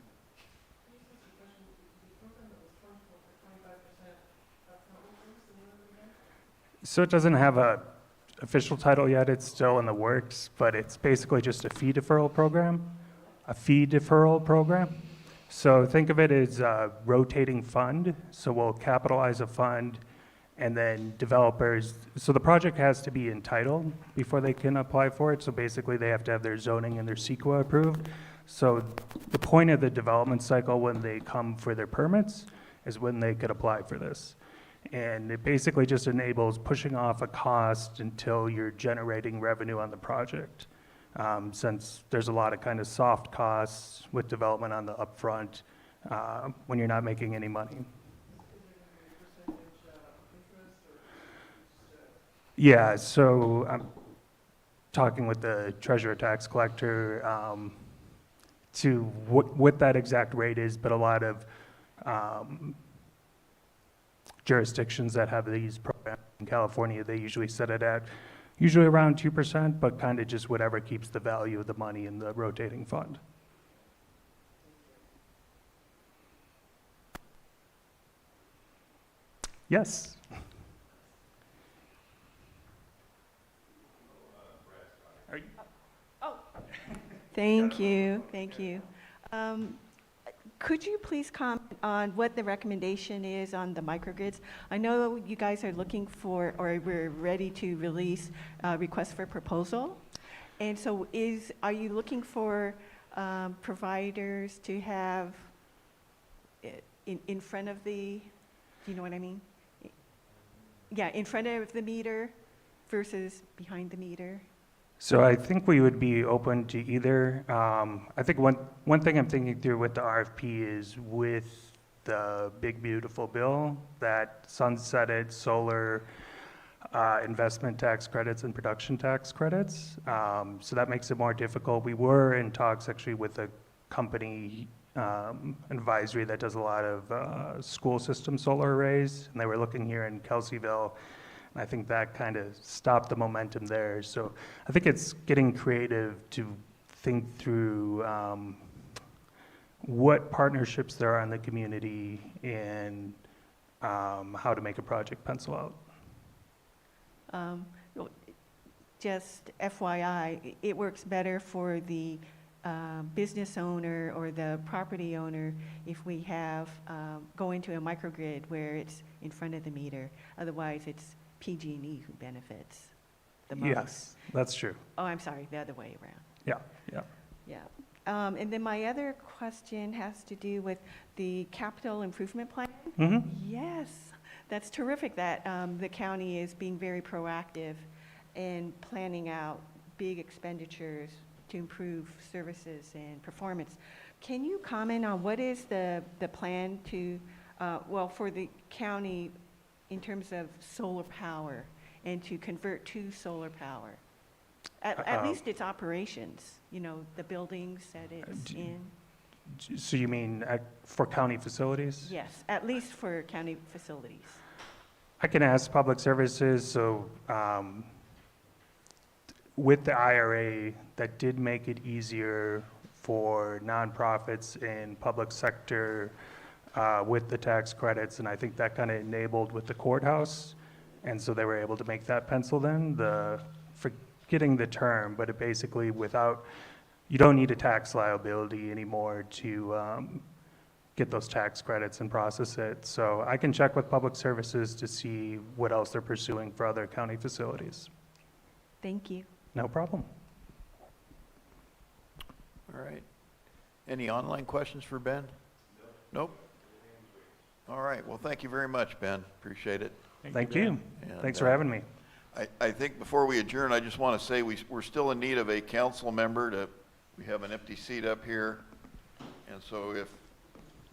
So it doesn't have a official title yet, it's still in the works, but it's basically just a fee deferral program. So think of it as a rotating fund. So we'll capitalize a fund, and then developers, so the project has to be entitled before they can apply for it. So basically they have to have their zoning and their CEQA approved. So the point of the development cycle when they come for their permits is when they could apply for this. And it basically just enables pushing off a cost until you're generating revenue on the project. Since there's a lot of kind of soft costs with development on the upfront when you're not making any money. Yeah, so I'm talking with the treasurer tax collector to what that exact rate is, but a lot of jurisdictions that have these programs in California, they usually set it at usually around 2%, but kind of just whatever keeps the value of the money in the rotating fund. Yes. Thank you, thank you. Could you please comment on what the recommendation is on the microgrids? I know you guys are looking for, or we're ready to release a request for proposal. And so are you looking for providers to have in front of the, do you know what I mean? Yeah, in front of the meter versus behind the meter? So I think we would be open to either. I think one thing I'm thinking through with the RFP is with the big beautiful bill that sunsetted solar investment tax credits and production tax credits. So that makes it more difficult. We were in talks actually with a company advisory that does a lot of school system solar arrays, and they were looking here in Kelseyville. I think that kind of stopped the momentum there. So I think it's getting creative to think through what partnerships there are in the community and how to make a project pencil out. Just FYI, it works better for the business owner or the property owner if we have go into a microgrid where it's in front of the meter. Otherwise, it's PG&E who benefits the most. Yes, that's true. Oh, I'm sorry, the other way around. Yeah. Yeah. And then my other question has to do with the capital improvement plan. Mm-hmm. Yes, that's terrific that the county is being very proactive in planning out big expenditures to improve services and performance. Can you comment on what is the plan to, for the county in terms of solar power and to convert to solar power? At least its operations, the buildings that it's in. So you mean for county facilities? Yes, at least for county facilities. I can ask Public Services, so with the IRA, that did make it easier for nonprofits in public sector with the tax credits, and I think that kind of enabled with the courthouse, and so they were able to make that penciled in, forgetting the term, but it basically you don't need a tax liability anymore to get those tax credits and process it. So I can check with Public Services to see what else they're pursuing for other county facilities. Thank you. No problem. All right. Any online questions for Ben? Nope. All right. Well, thank you very much, Ben. Appreciate it. Thank you. And, Thanks for having me. I think before we adjourn, I just want to say we're still in need of a council member we have an empty seat up here. And so if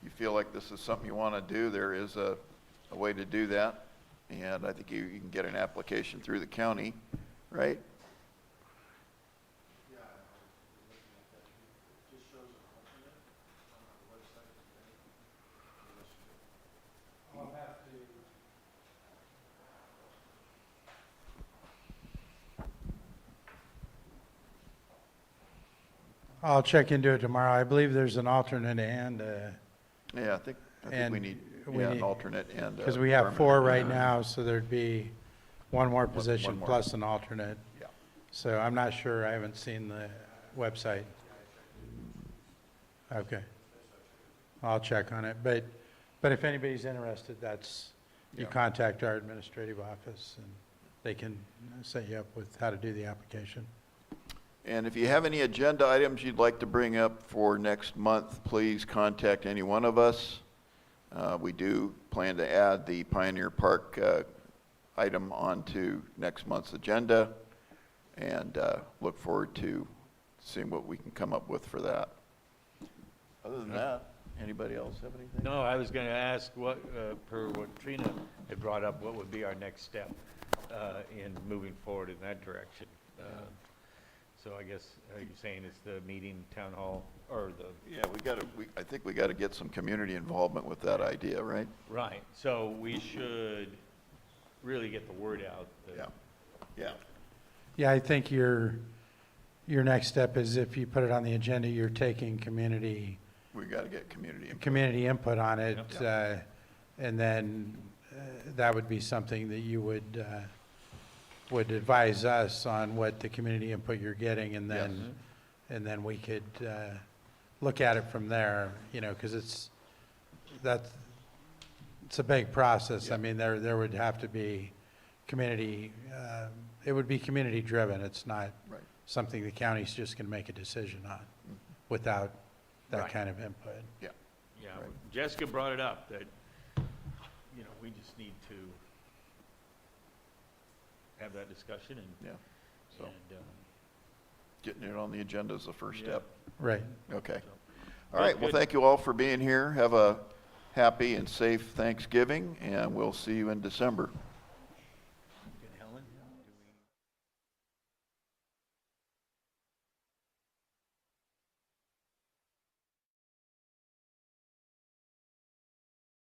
you feel like this is something you want to do, there is a way to do that. And I think you can get an application through the county, right? I'll check into it tomorrow. I believe there's an alternate and, Yeah, I think And we need we an need- alternate and. because we have 4 permanent. right now, so there'd be one more position more. plus an alternate. Yeah. So I'm not sure, I haven't seen the website. Okay. I'll check on it, but if anybody's interested, you Yeah. contact our administrative office and they can set you up with how to do the application. And if you have any agenda items you'd like to bring up for next month, please contact any one of us. We do plan to add the Pioneer Park item onto next month's agenda, and look forward to seeing what we can come up with for that. Other than that, anybody else have anything? No, I was going to ask what, per what Trina had brought up, what would be our next step in moving forward in that direction? So I guess, are you saying it's the meeting, town hall, or the? Yeah, I think we gotta get some community involvement with that idea, right? Right, so we should really get the word out. Yeah, yeah. Yeah, I think your next step is if you put it on the agenda, you're taking community We gotta get community input. input on it. And then that would be something that you would advise us on what the community input you're getting, and then we could look at it from there, because it's a big process. I mean, there would have to be community, it would be community driven. It's not Right. something the county's just going to make a decision on without that Right. kind of input. Yeah, Right. Jessica brought it up, that, we just need to have that discussion Yeah, so and getting it on the agenda is the first Yeah. step. Right. Okay. so. All right, well, Good. thank you all for being here. Have a happy and safe Thanksgiving, and we'll see you in December.